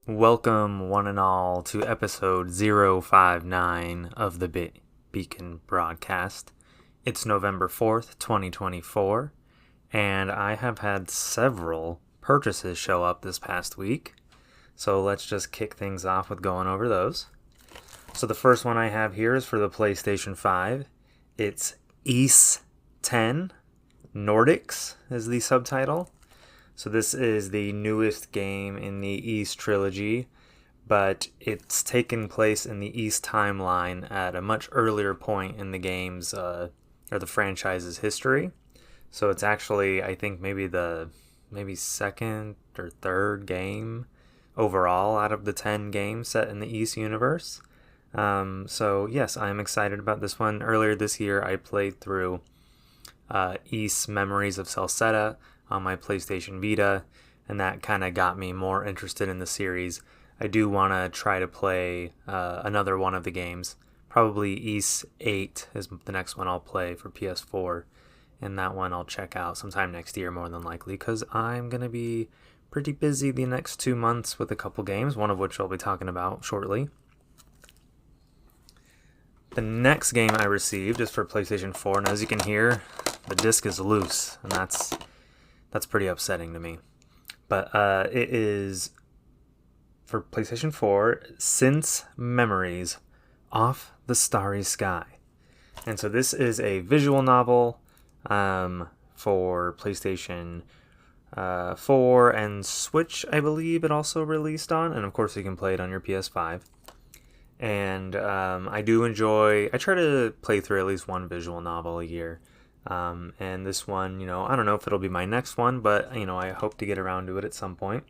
Welcome, one and all, to episode 059 of the Beacon broadcast. It's November 4th, 2024, and I have had several purchases show up this past week. So let's just kick things off with going over those. So the first one I have here is for the PlayStation 5. It's Ys 10, Nordics is the subtitle. So this is the newest game in the Ys trilogy, but it's taken place in the Ys timeline at a much earlier point in the game's, or the franchise's history. So it's actually, I think, maybe second or third game overall out of the 10 games set in the Ys universe. So yes, I'm excited about this one. Earlier this year, I played through Ys Memories of Celceta on my PlayStation Vita, and that kind of got me more interested in the series. I do want to try to play another one of the games. Probably Ys 8 is the next one I'll play for PS4, and that one I'll check out sometime next year more than likely, because I'm going to be pretty busy the next 2 months with a couple games, one of which I'll be talking about shortly. The next game I received is for PlayStation 4, and as you can hear, the disc is loose, and that's pretty upsetting to me. But it is for PlayStation 4, Since Memories, Off the Starry Sky. And so this is a visual novel for PlayStation 4 and Switch, I believe it also released on. And of course you can play it on your PS5. And I try to play through at least one visual novel a year. And this one, I don't know if it'll be my next one, but, I hope to get around to it at some point.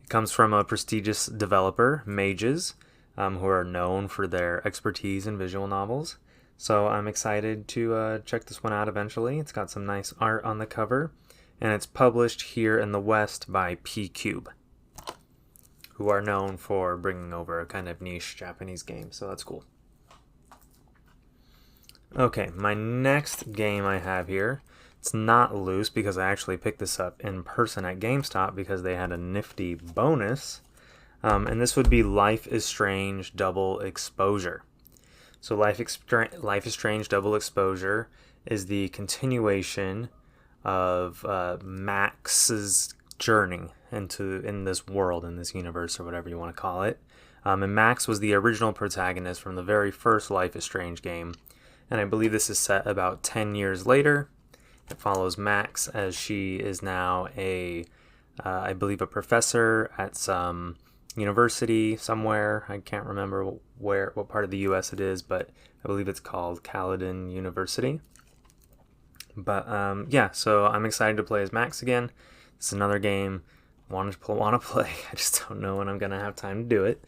It comes from a prestigious developer, Mages, who are known for their expertise in visual novels. So I'm excited to check this one out eventually. It's got some nice art on the cover, and it's published here in the West by P-Cube, who are known for bringing over a kind of niche Japanese game, so that's cool. Okay, my next game I have here, it's not loose because I actually picked this up in person at GameStop because they had a nifty bonus, and this would be Life is Strange Double Exposure. So Life is Strange Double Exposure is the continuation of Max's journey in this world, in this universe, or whatever you want to call it. And Max was the original protagonist from the very first Life is Strange game. And I believe this is set about 10 years later. It follows Max as she is now I believe a professor at some university somewhere. I can't remember what part of the U.S. it is, but I believe it's called Caledon University. But so I'm excited to play as Max again. It's another game I want to play. I just don't know when I'm going to have time to do it.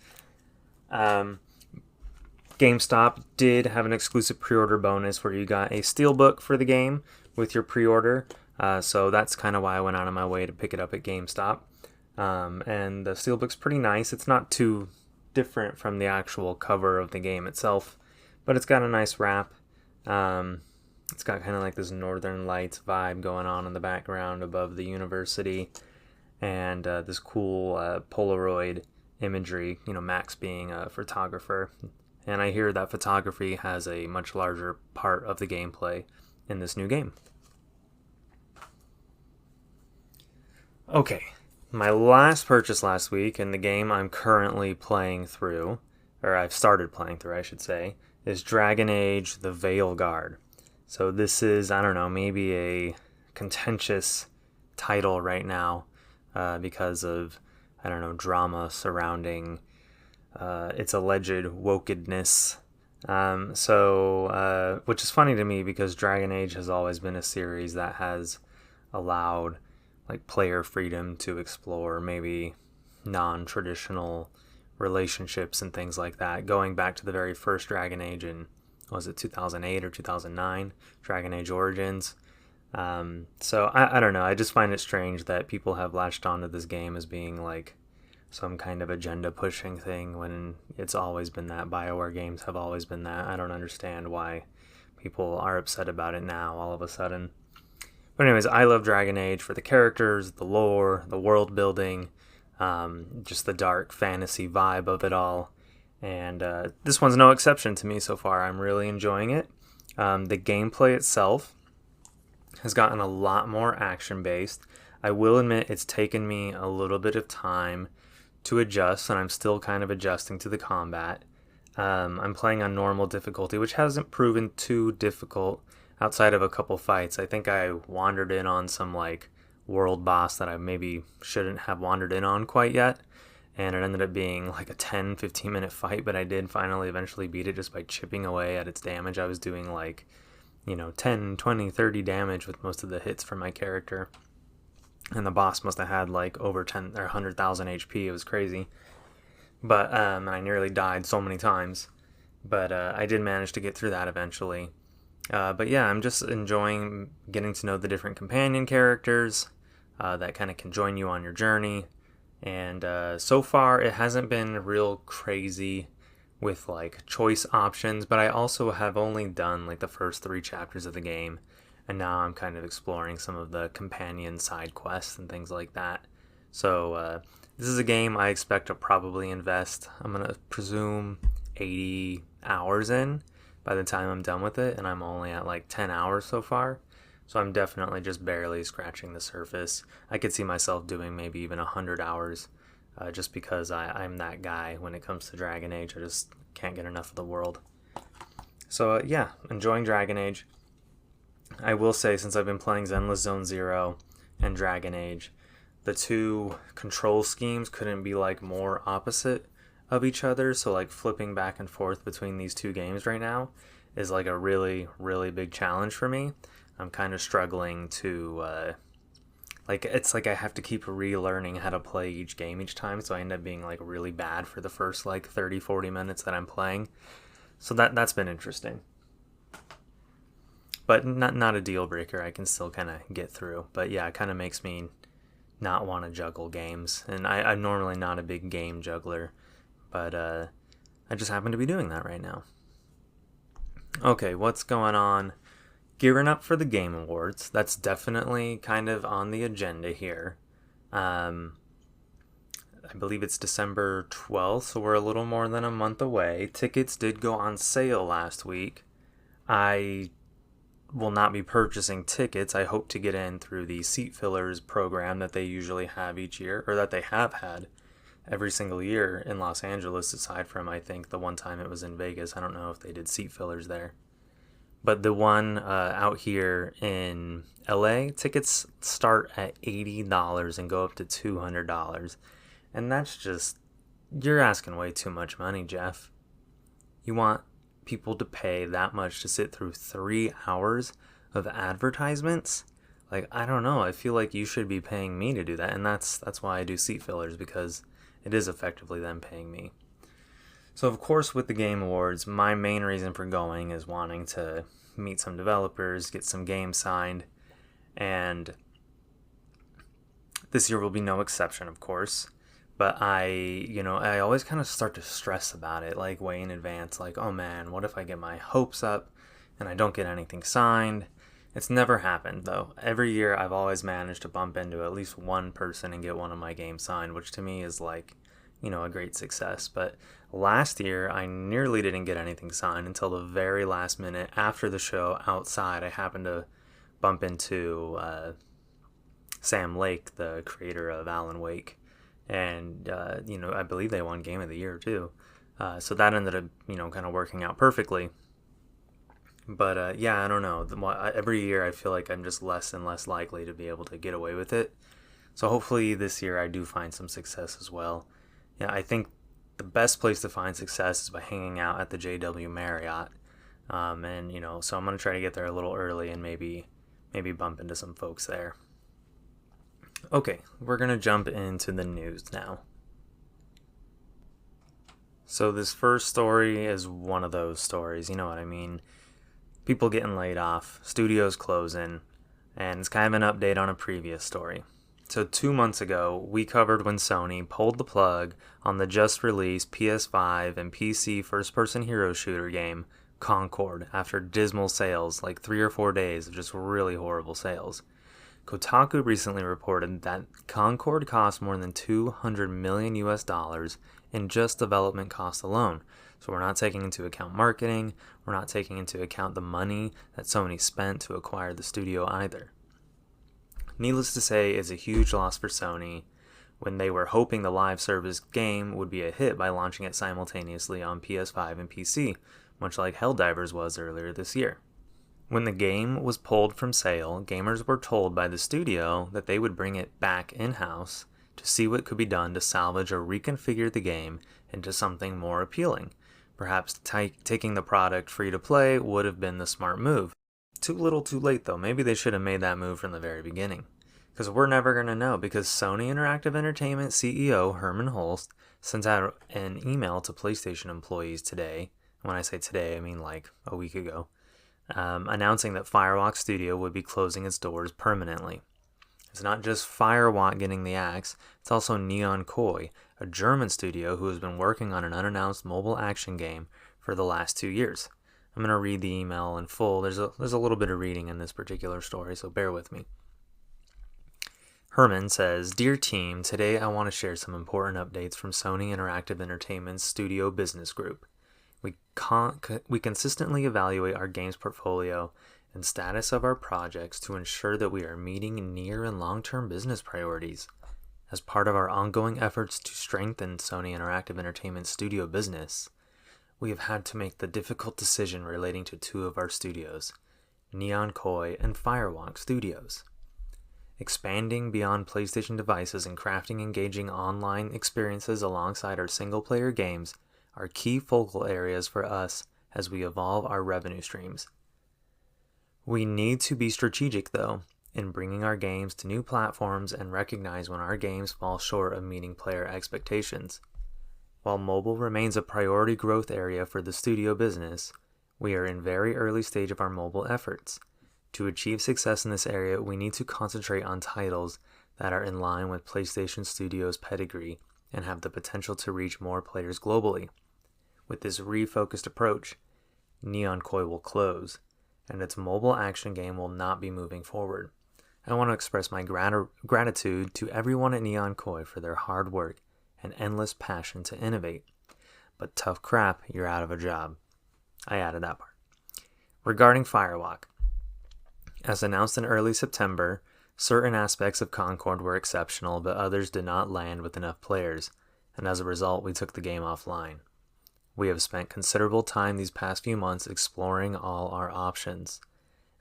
GameStop did have an exclusive pre-order bonus where you got a steelbook for the game with your pre-order. So that's kind of why I went out of my way to pick it up at GameStop. And the steelbook's pretty nice. It's not too different from the actual cover of the game itself, but it's got a nice wrap. It's got kind of like this Northern Lights vibe going on in the background above the university, and this cool Polaroid imagery, Max being a photographer. And I hear that photography has a much larger part of the gameplay in this new game. Okay, my last purchase last week, and the game I'm currently playing through, or I've started playing through, I should say, is Dragon Age: The Veilguard. So this is, I don't know, maybe a contentious title right now because of, drama surrounding its alleged wokedness. Which is funny to me because Dragon Age has always been a series that has allowed player freedom to explore maybe non-traditional relationships and things like that, going back to the very first Dragon Age in was it 2008 or 2009, Dragon Age Origins. So I don't know. I just find it strange that people have latched onto this game as being like some kind of agenda pushing thing when it's always been that. BioWare games have always been that. I don't understand why people are upset about it now all of a sudden. But anyways, I love Dragon Age for the characters, the lore, the world building, just the dark fantasy vibe of it all. And this one's no exception to me so far. I'm really enjoying it. The gameplay itself has gotten a lot more action-based. I will admit it's taken me a little bit of time to adjust, and I'm still kind of adjusting to the combat. I'm playing on normal difficulty, which hasn't proven too difficult outside of a couple fights. I think I wandered in on some like world boss that I maybe shouldn't have wandered in on quite yet, and it ended up being like a 10-15 minute fight, but I did finally eventually beat it just by chipping away at its damage. I was doing like, 10, 20, 30 damage with most of the hits for my character, and the boss must have had like over 10 or 100,000 HP. It was crazy. But I nearly died so many times, but I did manage to get through that eventually. But yeah, I'm just enjoying getting to know the different companion characters that kind of can join you on your journey. And so far, it hasn't been real crazy with like choice options, but I also have only done like the first 3 chapters of the game, and now I'm kind of exploring some of the companion side quests and things like that. So this is a game I expect to probably invest, I'm going to presume, 80 hours in by the time I'm done with it, and I'm only at like 10 hours so far. So I'm definitely just barely scratching the surface. I could see myself doing maybe even 100 hours just because I'm that guy when it comes to Dragon Age. I just can't get enough of the world. So yeah, enjoying Dragon Age. I will say, since I've been playing Zenless Zone Zero and Dragon Age, the two control schemes couldn't be like more opposite of each other. So like flipping back and forth between these two games right now is like a really, really big challenge for me. I'm kind of struggling to it's like I have to keep relearning how to play each game each time, so I end up being like really bad for the first like 30-40 minutes that I'm playing. So that's been interesting. But not a deal breaker. I can still kind of get through. But yeah, it kind of makes me not want to juggle games. And I'm normally not a big game juggler, but I just happen to be doing that right now. Okay, what's going on? Gearing up for the Game Awards. That's definitely kind of on the agenda here. I believe it's December 12th, so we're a little more than a month away. Tickets did go on sale last week. I will not be purchasing tickets. I hope to get in through the seat fillers program that they usually have each year, or that they have had every single year in Los Angeles, aside from, I think, the one time it was in Vegas. I don't know if they did seat fillers there. But the one out here in LA, tickets start at $80 and go up to $200. And that's just, you're asking way too much money, Jeff. You want people to pay that much to sit through 3 hours of advertisements? Like, I don't know. I feel like you should be paying me to do that. And that's why I do seat fillers, because it is effectively them paying me. So, of course, with the Game Awards, my main reason for going is wanting to meet some developers, get some games signed, and this year will be no exception, of course. But I always kind of start to stress about it, like way in advance, like, oh man, what if I get my hopes up and I don't get anything signed? It's never happened, though. Every year I've always managed to bump into at least one person and get one of my games signed, which to me is like, a great success. But last year, I nearly didn't get anything signed until the very last minute after the show outside. I happened to bump into Sam Lake, the creator of Alan Wake. And, I believe they won Game of the Year, too. So that ended up, kind of working out perfectly. But, I don't know. Every year I feel like I'm just less and less likely to be able to get away with it. So hopefully this year I do find some success as well. Yeah, I think the best place to find success is by hanging out at the JW Marriott. So I'm going to try to get there a little early and maybe bump into some folks there. Okay, we're going to jump into the news now. So this first story is one of those stories, you know what I mean? People getting laid off, studios closing, and it's kind of an update on a previous story. So 2 months ago, we covered when Sony pulled the plug on the just released PS5 and PC first-person hero shooter game, Concord, after dismal sales, like 3 or 4 days of just really horrible sales. Kotaku recently reported that Concord cost more than 200 million US dollars in just development costs alone. So we're not taking into account marketing, we're not taking into account the money that Sony spent to acquire the studio either. Needless to say, it's a huge loss for Sony when they were hoping the live service game would be a hit by launching it simultaneously on PS5 and PC, much like Helldivers was earlier this year. When the game was pulled from sale, gamers were told by the studio that they would bring it back in-house to see what could be done to salvage or reconfigure the game into something more appealing. Perhaps taking the product free to play would have been the smart move. Too little too late though, maybe they should have made that move from the very beginning. Because we're never going to know, because Sony Interactive Entertainment CEO Herman Hulst sent out an email to PlayStation employees today. When I say today, I mean like a week ago. Announcing that Firewalk Studio would be closing its doors permanently. It's not just Firewalk getting the axe, it's also Neon Koi, a German studio who has been working on an unannounced mobile action game for the last 2 years. I'm going to read the email in full. There's a little bit of reading in this particular story, so bear with me. Herman says, "Dear team, today I want to share some important updates from Sony Interactive Entertainment's Studio Business Group. We consistently evaluate our games portfolio and status of our projects to ensure that we are meeting near and long-term business priorities. As part of our ongoing efforts to strengthen Sony Interactive Entertainment's studio business, we have had to make the difficult decision relating to two of our studios, Neon Koi and Firewalk Studios. Expanding beyond PlayStation devices and crafting engaging online experiences alongside our single-player games are key focal areas for us as we evolve our revenue streams. We need to be strategic, though, in bringing our games to new platforms and recognize when our games fall short of meeting player expectations. While mobile remains a priority growth area for the studio business, we are in very early stage of our mobile efforts. To achieve success in this area, we need to concentrate on titles that are in line with PlayStation Studios' pedigree and have the potential to reach more players globally. With this refocused approach, Neon Koi will close, and its mobile action game will not be moving forward. I want to express my gratitude to everyone at Neon Koi for their hard work and endless passion to innovate. But tough crap, you're out of a job." I added that part. Regarding Firewalk, as announced in early September, certain aspects of Concord were exceptional, but others did not land with enough players, and as a result, we took the game offline. We have spent considerable time these past few months exploring all our options.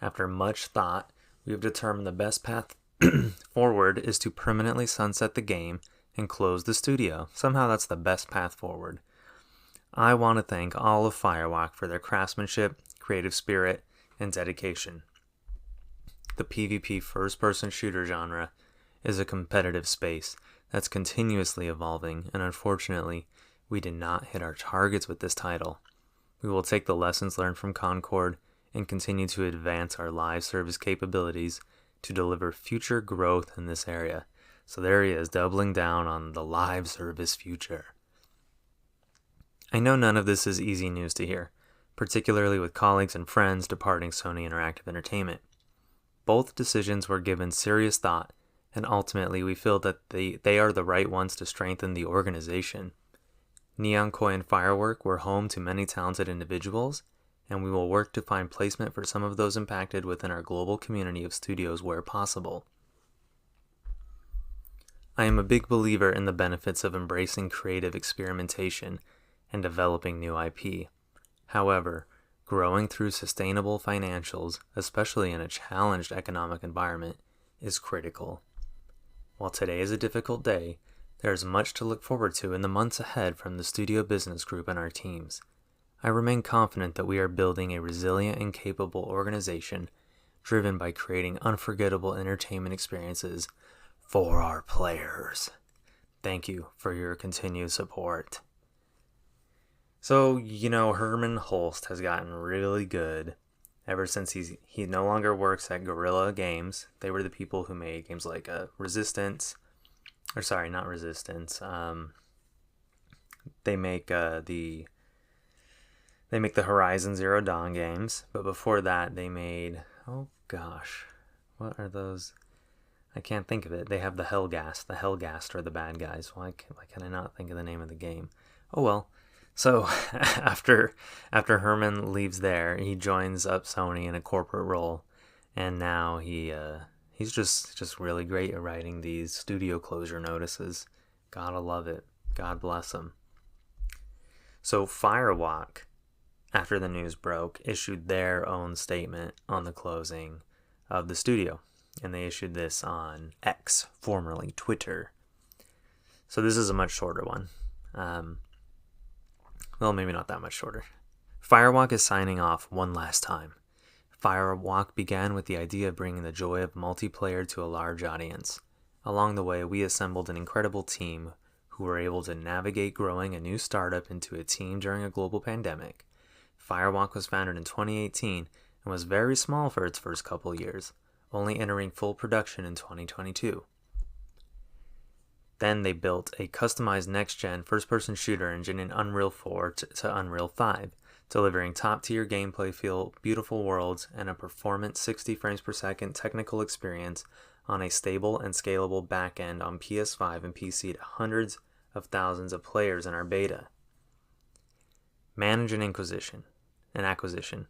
After much thought, we have determined the best path forward is to permanently sunset the game and close the studio. Somehow that's the best path forward. I want to thank all of Firewalk for their craftsmanship, creative spirit, and dedication. The PvP first-person shooter genre is a competitive space that's continuously evolving, and unfortunately, we did not hit our targets with this title. We will take the lessons learned from Concord and continue to advance our live service capabilities to deliver future growth in this area. So there he is, doubling down on the live service future. I know none of this is easy news to hear, particularly with colleagues and friends departing Sony Interactive Entertainment. Both decisions were given serious thought, and ultimately we feel that they are the right ones to strengthen the organization. Neon Koi and Firewalk were home to many talented individuals, and we will work to find placement for some of those impacted within our global community of studios where possible. I am a big believer in the benefits of embracing creative experimentation and developing new IP. However, growing through sustainable financials, especially in a challenged economic environment, is critical. While today is a difficult day, there is much to look forward to in the months ahead from the Studio Business Group and our teams. I remain confident that we are building a resilient and capable organization driven by creating unforgettable entertainment experiences for our players. Thank you for your continued support. So, Herman Holst has gotten really good ever since he no longer works at Guerrilla Games. They were the people who made games like Resistance, or sorry, not Resistance. They make the Horizon Zero Dawn games, but before that they made, oh gosh, what are those? I can't think of it. They have the Hellgast. The Hellgast are the bad guys. Why can I not think of the name of the game? Oh well. So after Herman leaves there, he joins up Sony in a corporate role, and now he's just really great at writing these studio closure notices. Gotta love it. God bless him. So Firewalk, after the news broke, issued their own statement on the closing of the studio. And they issued this on X, formerly Twitter. So this is a much shorter one. Well, maybe not that much shorter. Firewalk is signing off one last time. Firewalk began with the idea of bringing the joy of multiplayer to a large audience. Along the way, we assembled an incredible team who were able to navigate growing a new startup into a team during a global pandemic. Firewalk was founded in 2018 and was very small for its first couple years, only entering full production in 2022. Then they built a customized next-gen first-person shooter engine in Unreal 4 to Unreal 5, delivering top-tier gameplay feel, beautiful worlds, and a performant 60 frames per second technical experience on a stable and scalable backend on PS5 and PC to hundreds of thousands of players in our beta. Manage an acquisition,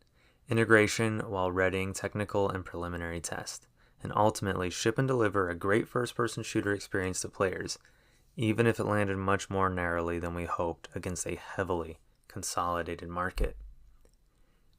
integration while readying technical and preliminary test, and ultimately ship and deliver a great first-person shooter experience to players, even if it landed much more narrowly than we hoped against a heavily consolidated market.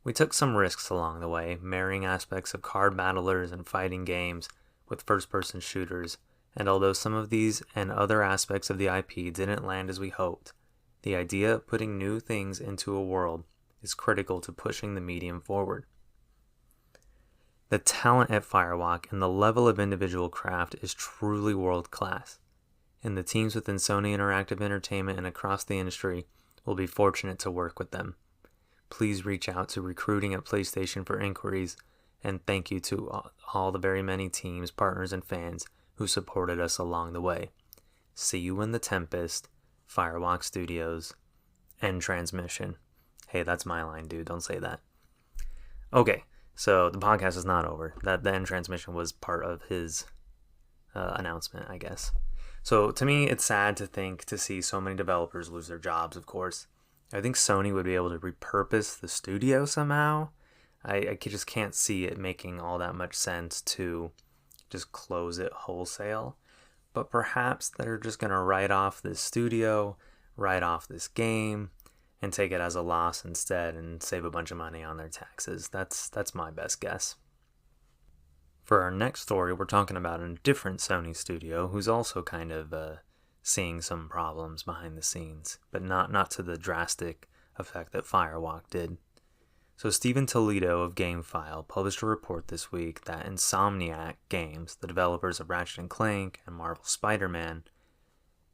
We took some risks along the way, marrying aspects of card battlers and fighting games with first-person shooters, and although some of these and other aspects of the IP didn't land as we hoped, the idea of putting new things into a world is critical to pushing the medium forward. The talent at Firewalk and the level of individual craft is truly world-class, and the teams within Sony Interactive Entertainment and across the industry will be fortunate to work with them. Please reach out to recruiting at PlayStation for inquiries, and thank you to all the very many teams, partners, and fans who supported us along the way. See you in the Tempest, Firewalk Studios, End Transmission. Hey, that's my line, dude. Don't say that. Okay, so the podcast is not over. The End Transmission was part of his announcement, I guess. So to me, it's sad to see so many developers lose their jobs, of course. I think Sony would be able to repurpose the studio somehow. I just can't see it making all that much sense to just close it wholesale. But perhaps they're just going to write off this studio, write off this game, and take it as a loss instead and save a bunch of money on their taxes. That's my best guess. For our next story, we're talking about a different Sony studio who's also kind of seeing some problems behind the scenes, but not to the drastic effect that Firewalk did. So Stephen Toledo of GameFile published a report this week that Insomniac Games, the developers of Ratchet & Clank and Marvel Spider-Man,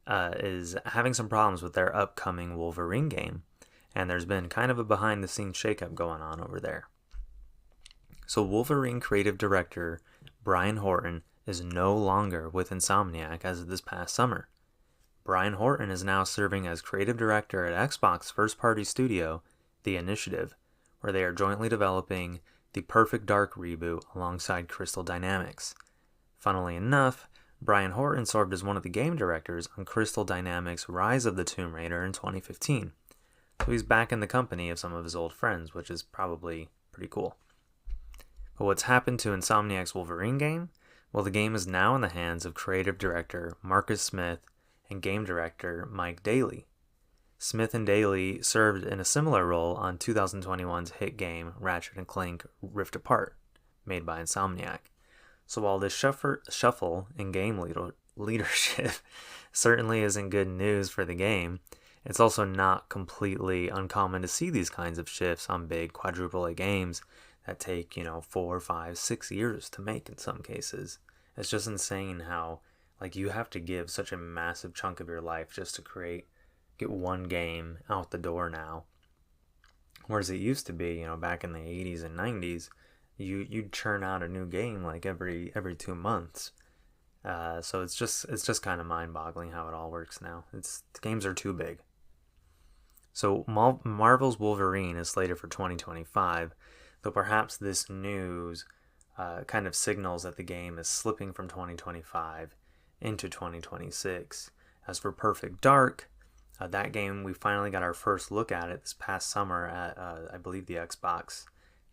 is having some problems with their upcoming Wolverine game, and there's been kind of a behind-the-scenes shakeup going on over there. So Wolverine creative director Brian Horton is no longer with Insomniac as of this past summer. Brian Horton is now serving as creative director at Xbox first-party studio, The Initiative, where they are jointly developing the Perfect Dark reboot alongside Crystal Dynamics. Funnily enough, Brian Horton served as one of the game directors on Crystal Dynamics' Rise of the Tomb Raider in 2015. So he's back in the company of some of his old friends, which is probably pretty cool. But what's happened to Insomniac's Wolverine game? Well, the game is now in the hands of creative director Marcus Smith and game director Mike Daly. Smith and Daly served in a similar role on 2021's hit game Ratchet & Clank Rift Apart, made by Insomniac. So while this shuffle in game leadership certainly isn't good news for the game, it's also not completely uncommon to see these kinds of shifts on big quadruple A games that take, 4, 5, 6 years to make in some cases. It's just insane how, you have to give such a massive chunk of your life just to get one game out the door now. Whereas it used to be, back in the 80s and 90s, you'd churn out a new game like every 2 months. So it's just kind of mind-boggling how it all works now. The games are too big. So Marvel's Wolverine is slated for 2025, though perhaps this news kind of signals that the game is slipping from 2025 into 2026. As for Perfect Dark, that game, we finally got our first look at it this past summer at, I believe, the Xbox,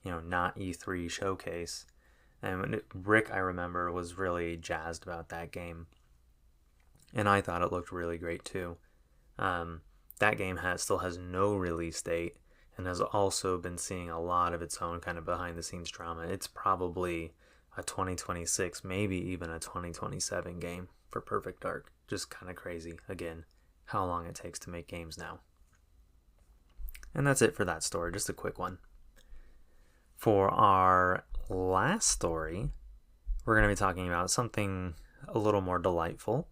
not E3 showcase. And Rick, I remember, was really jazzed about that game. And I thought it looked really great too. That game still has no release date and has also been seeing a lot of its own kind of behind the scenes drama. It's probably a 2026, maybe even a 2027 game for Perfect Dark. Just kind of crazy, again, how long it takes to make games now. And that's it for that story, just a quick one. For our last story, we're going to be talking about something a little more delightful.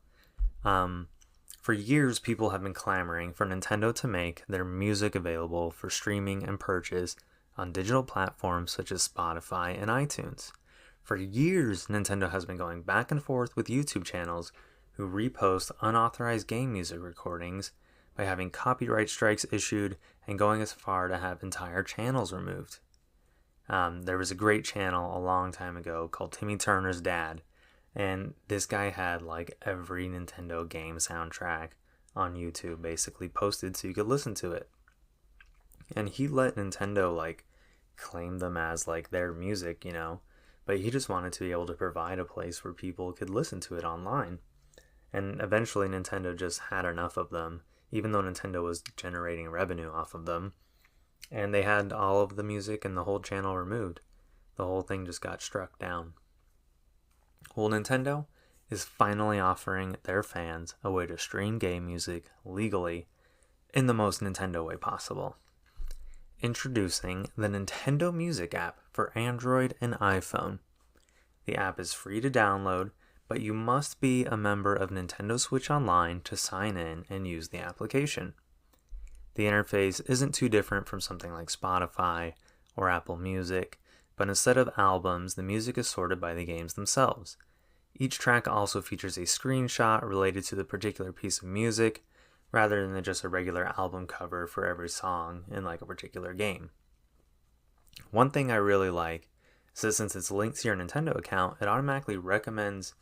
For years, people have been clamoring for Nintendo to make their music available for streaming and purchase on digital platforms such as Spotify and iTunes. For years, Nintendo has been going back and forth with YouTube channels who repost unauthorized game music recordings by having copyright strikes issued and going as far to have entire channels removed. There was a great channel a long time ago called Timmy Turner's Dad, and this guy had like every Nintendo game soundtrack on YouTube basically posted so you could listen to it. And he let Nintendo like claim them as like their music, but he just wanted to be able to provide a place where people could listen to it online. And eventually Nintendo just had enough of them, even though Nintendo was generating revenue off of them. And they had all of the music and the whole channel removed. The whole thing just got struck down. Well, Nintendo is finally offering their fans a way to stream game music legally in the most Nintendo way possible. Introducing the Nintendo Music app for Android and iPhone. The app is free to download, but you must be a member of Nintendo Switch Online to sign in and use the application. The interface isn't too different from something like Spotify or Apple Music, but instead of albums, the music is sorted by the games themselves. Each track also features a screenshot related to the particular piece of music, rather than just a regular album cover for every song in like a particular game. One thing I really like is that since it's linked to your Nintendo account, it automatically recommends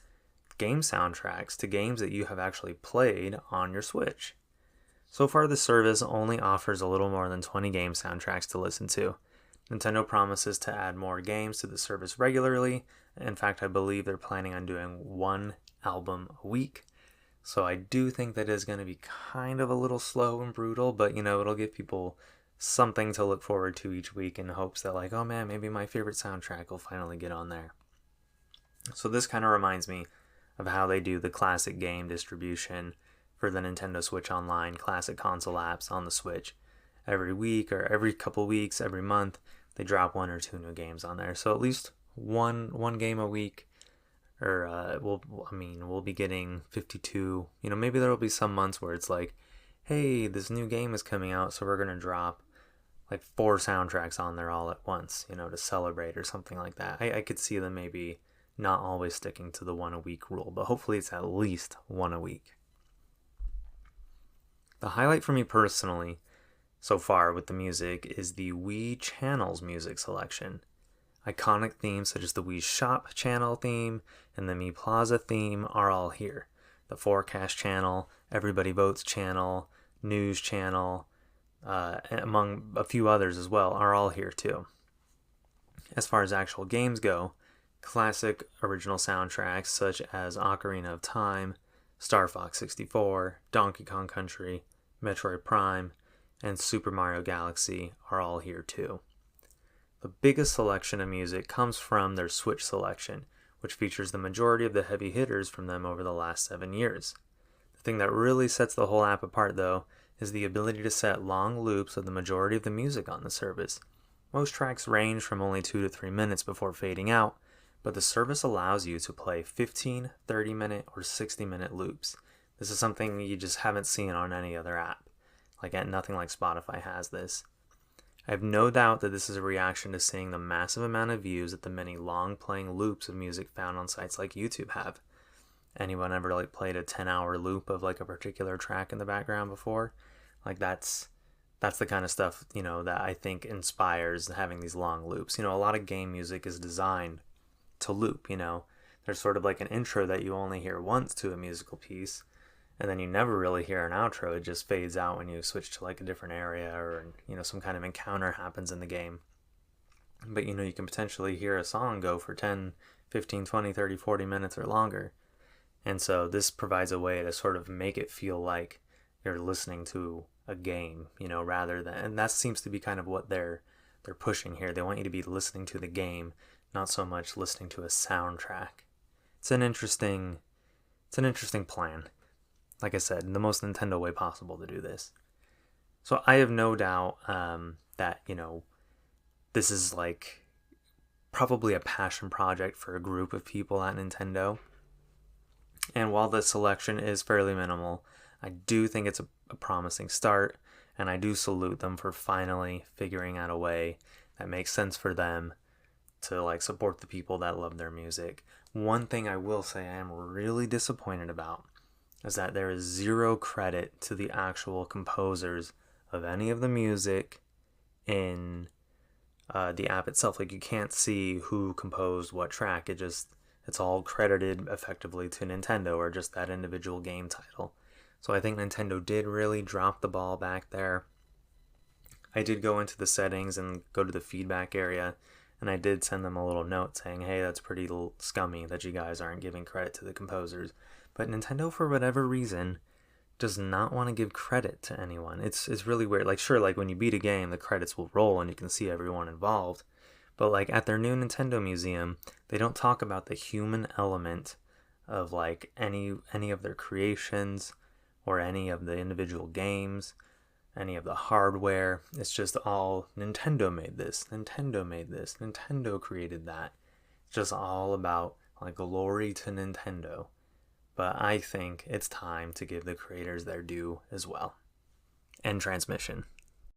game soundtracks to games that you have actually played on your Switch. So far, the service only offers a little more than 20 game soundtracks to listen to. Nintendo promises to add more games to the service regularly. In fact, I believe they're planning on doing one album a week. So I do think that is going to be kind of a little slow and brutal, but it'll give people something to look forward to each week in hopes that like, oh man, maybe my favorite soundtrack will finally get on there. So this kind of reminds me of how they do the classic game distribution for the Nintendo Switch Online classic console apps on the Switch. Every week or every couple weeks, every month, they drop 1 or 2 new games on there. So at least one game a week, or we'll be getting 52. Maybe there'll be some months where it's like, hey, this new game is coming out, so we're gonna drop like 4 soundtracks on there all at once, to celebrate or something like that. I could see them maybe not always sticking to the 1 a week rule, but hopefully it's at least 1 a week. The highlight for me personally so far with the music is the Wii Channels music selection. Iconic themes such as the Wii Shop channel theme and the Mi Plaza theme are all here. The Forecast channel, Everybody Votes channel, News channel, among a few others as well, are all here too. As far as actual games go, classic original soundtracks such as Ocarina of Time, Star Fox 64, Donkey Kong Country, Metroid Prime, and Super Mario Galaxy are all here too. The biggest selection of music comes from their Switch selection, which features the majority of the heavy hitters from them over the last 7 years. The thing that really sets the whole app apart, though, is the ability to set long loops of the majority of the music on the service. Most tracks range from only 2 to 3 minutes before fading out, but the service allows you to play 15, 30-minute, or 60-minute loops. This is something you just haven't seen on any other app. Nothing like Spotify has this. I have no doubt that this is a reaction to seeing the massive amount of views that the many long playing loops of music found on sites like YouTube have. Anyone ever like played a 10-hour loop of like a particular track in the background before? Like that's the kind of stuff, that I think inspires having these long loops. A lot of game music is designed to loop, There's sort of like an intro that you only hear once to a musical piece, and then you never really hear an outro. It just fades out when you switch to like a different area, or some kind of encounter happens in the game. But you can potentially hear a song go for 10, 15, 20, 30, 40 minutes or longer. And so this provides a way to sort of make it feel like you're listening to a game, rather than, and that seems to be kind of what they're pushing here. They want you to be listening to the game, not so much listening to a soundtrack. It's an interesting plan. Like I said, in the most Nintendo way possible to do this. So I have no doubt that, this is like probably a passion project for a group of people at Nintendo. And while the selection is fairly minimal, I do think it's a promising start, and I do salute them for finally figuring out a way that makes sense for them to like support the people that love their music. One thing I will say I am really disappointed about is that there is zero credit to the actual composers of any of the music in the app itself. Like, you can't see who composed what track. It's all credited effectively to Nintendo or just that individual game title. So I think Nintendo did really drop the ball back there. I did go into the settings and go to the feedback area, and I did send them a little note saying, hey, that's pretty scummy that you guys aren't giving credit to the composers. But Nintendo, for whatever reason, does not want to give credit to anyone. It's really weird. Like, sure, like when you beat a game, the credits will roll and you can see everyone involved. But like at their new Nintendo Museum, they don't talk about the human element of like any of their creations or any of the individual games, any of the hardware. It's just all Nintendo made this, Nintendo made this, Nintendo created that. It's just all about like glory to Nintendo. But I think it's time to give the creators their due as well. End transmission.